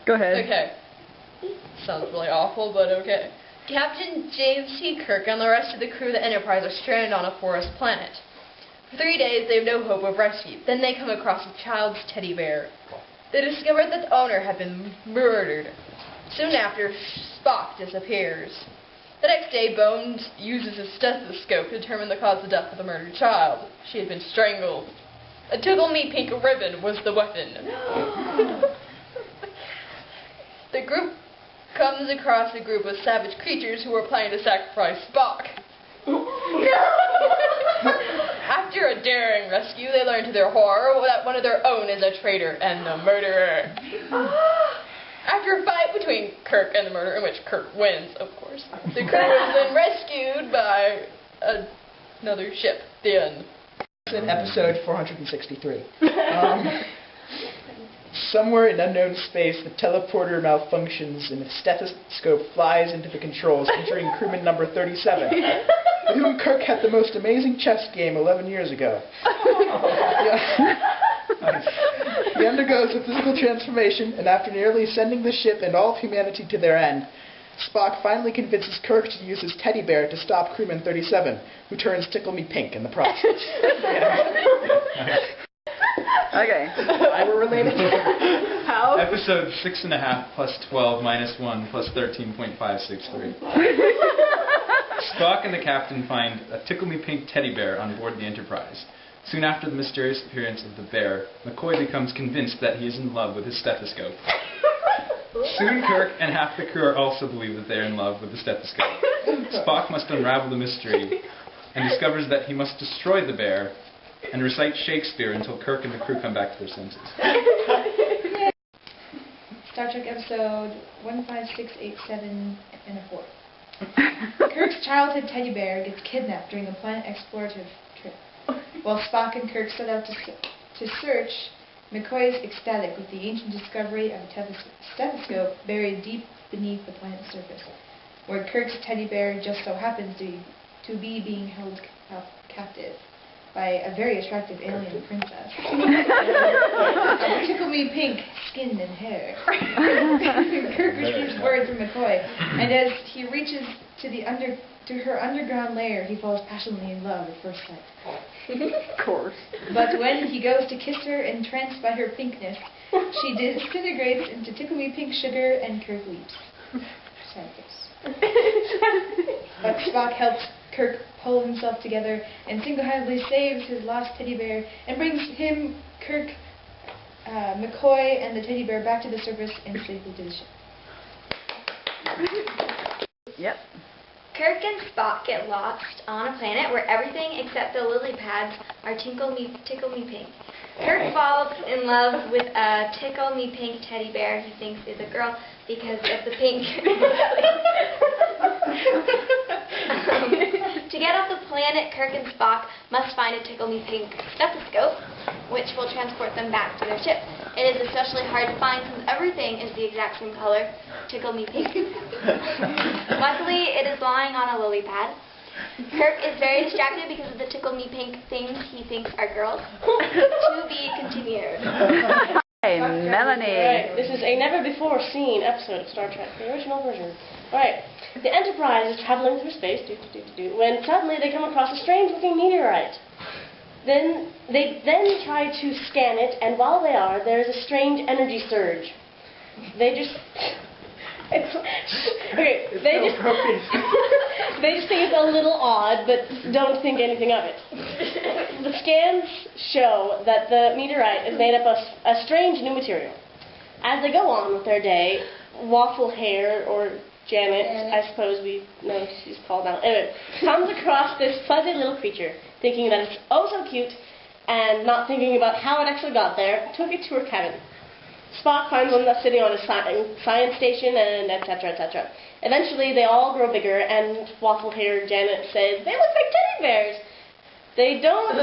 Go ahead. Okay. Sounds really awful, but okay. Captain James T. Kirk and the rest of the crew of the Enterprise are stranded on a forest planet. For 3 days, they have no hope of rescue. Then they come across a child's teddy bear. They discover that the owner had been murdered. Soon after, Spock disappears. The next day, Bones uses a stethoscope to determine the cause of death of the murdered child. She had been strangled. A tickle-me-pink ribbon was the weapon. The group comes across a group of savage creatures who are planning to sacrifice Spock. After a daring rescue, they learn to their horror that one of their own is a traitor and the murderer. After a fight between Kirk and the murderer, in which Kirk wins, of course, the crew is then rescued by another ship. The end. In episode 463. Somewhere in unknown space, the teleporter malfunctions and the stethoscope flies into the controls, entering crewman number 37, with whom Kirk had the most amazing chess game 11 years ago. He undergoes a physical transformation, and after nearly sending the ship and all of humanity to their end, Spock finally convinces Kirk to use his teddy bear to stop crewman 37, who turns tickle-me-pink in the process. Okay. I were related. How? Episode 6.5 plus 12 minus 1 plus 13.563. Spock and the captain find a tickle-me-pink teddy bear on board the Enterprise. Soon after the mysterious appearance of the bear, McCoy becomes convinced that he is in love with his stethoscope. Soon Kirk and half the crew also believe that they are in love with the stethoscope. Spock must unravel the mystery and discovers that he must destroy the bear and recite Shakespeare until Kirk and the crew come back to their senses. Star Trek episode 15687 and a 4. Kirk's childhood teddy bear gets kidnapped during a planet explorative trip. While Spock and Kirk set out to search, McCoy is ecstatic with the ancient discovery of a stethoscope buried deep beneath the planet's surface, where Kirk's teddy bear just so happens to be being held captive by a very attractive alien princess. Tickle-me-pink skin and hair. Kirk receives word from McCoy, and as he reaches to her underground lair, he falls passionately in love at first sight. Of course. But when he goes to kiss her, entranced by her pinkness, she disintegrates into tickle-me-pink sugar, and Kirk weeps. Sad face. But Spock helps Kirk pull himself together and single-handedly saves his lost teddy bear and brings him, Kirk, McCoy, and the teddy bear back to the surface and safely to the ship. Yep. Kirk and Spock get lost on a planet where everything except the lily pads are tickle-me-pink. Kirk falls in love with a tickle-me-pink teddy bear he thinks is a girl because of the pink. To get off the planet, Kirk and Spock must find a tickle-me-pink stethoscope, which will transport them back to their ship. It is especially hard to find since everything is the exact same color, tickle-me-pink. Luckily, it is lying on a lily pad. Kirk is very distracted because of the tickle-me-pink things he thinks are girls. To be continued. Hey, Melanie. Alright, this is a never-before-seen episode of Star Trek, the original version. Alright, the Enterprise is traveling through space, when suddenly they come across a strange-looking meteorite. They then try to scan it, and while they are, there is a strange energy surge. They just think it's a little odd, but don't think anything of it. The scans show that the meteorite is made up of a strange new material. As they go on with their day, Waffle Hair, or Janet, I suppose we know she's called now, anyway, comes across this fuzzy little creature, thinking that it's oh so cute, and not thinking about how it actually got there, took it to her cabin. Spock finds one that's sitting on a science station, and etc., etc. Eventually, they all grow bigger, and Waffle Hair Janet says, they look like teddy bears. They don't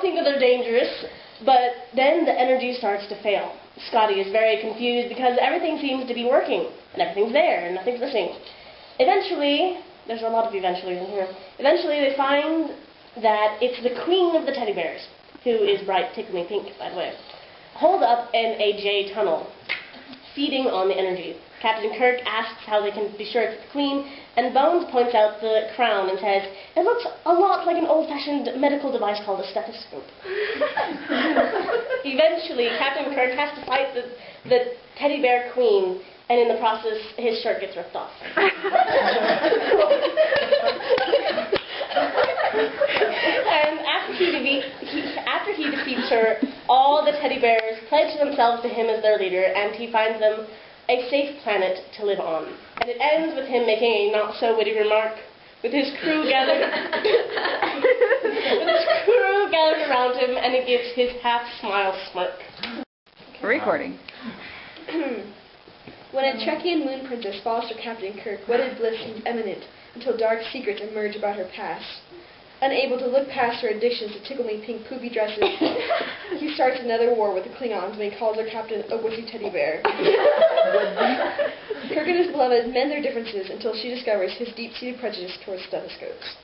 think that they're dangerous, but then the energy starts to fail. Scotty is very confused because everything seems to be working, and everything's there, and nothing's missing. Eventually, there's a lot of eventually in here, eventually they find that it's the queen of the teddy bears, who is bright tickle-me-pink, by the way, holed up in a J tunnel. feeding on the energy. Captain Kirk asks how they can be sure it's the Queen, and Bones points out the crown and says, it looks a lot like an old-fashioned medical device called a stethoscope. Eventually, Captain Kirk has to fight the teddy bear queen, and in the process, his shirt gets ripped off. And after he defeats her, all the teddy bears pledge themselves to him as their leader, and he finds them a safe planet to live on. And it ends with him making a not-so-witty remark, with his crew gathered around him, and he gives his half-smile smirk. Recording. When a Trekkian moon princess falls for Captain Kirk, wedded bliss seems imminent until dark secrets emerge about her past. Unable to look past her addictions to tickle-me-pink poopy dresses, he starts another war with the Klingons when he calls their captain a wussy teddy bear. Kirk and his beloved mend their differences until she discovers his deep-seated prejudice towards stethoscopes.